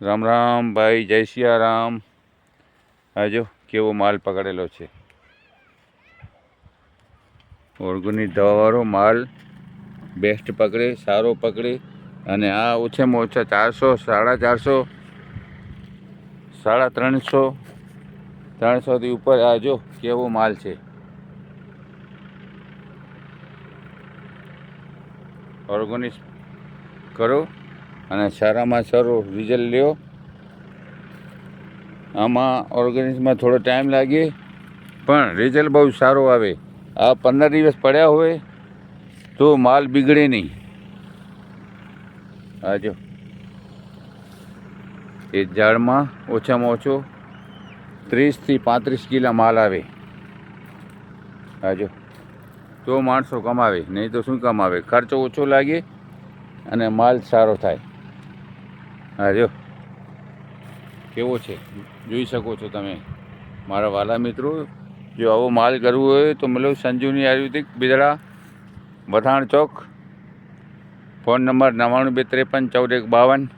રામ રામ ભાઈ, જય સિયારામ। આજો કેવો માલ પકડેલો છે, ઓર્ગેનિક દવાવાળો માલ બેસ્ટ પકડે, સારો પકડે। અને આ ઓછામાં ઓછા 400, 450, 350, 300થી ઉપર। આજો કેવો માલ છે, ઓર્ગેનિક કરો અને સારામાં સારું રિઝલ્ટ લ્યો। આમાં ઓર્ગેનિકમાં થોડો ટાઈમ લાગે પણ રિઝલ્ટ બહુ સારો આવે। આ 15 દિવસ પડ્યા હોય તો માલ બગડે નહીં। આજો એક ઝાડમાં ઓછામાં ઓછો 30થી 35 કિલા માલ આવે। આજો તો માણસો કમાવે, નહીં તો શું કમાવે? ખર્ચો ઓછો લાગે અને માલ સારો થાય। આજો કેવો છે જોઈ શકો છો તમે મારા વાલા મિત્રો। જો આવો માલ કરવો હોય તો મળો સંજીવની આયુર્વેદિક, બિદડા, વથાણ ચોક। Phone number 99 253 14 152।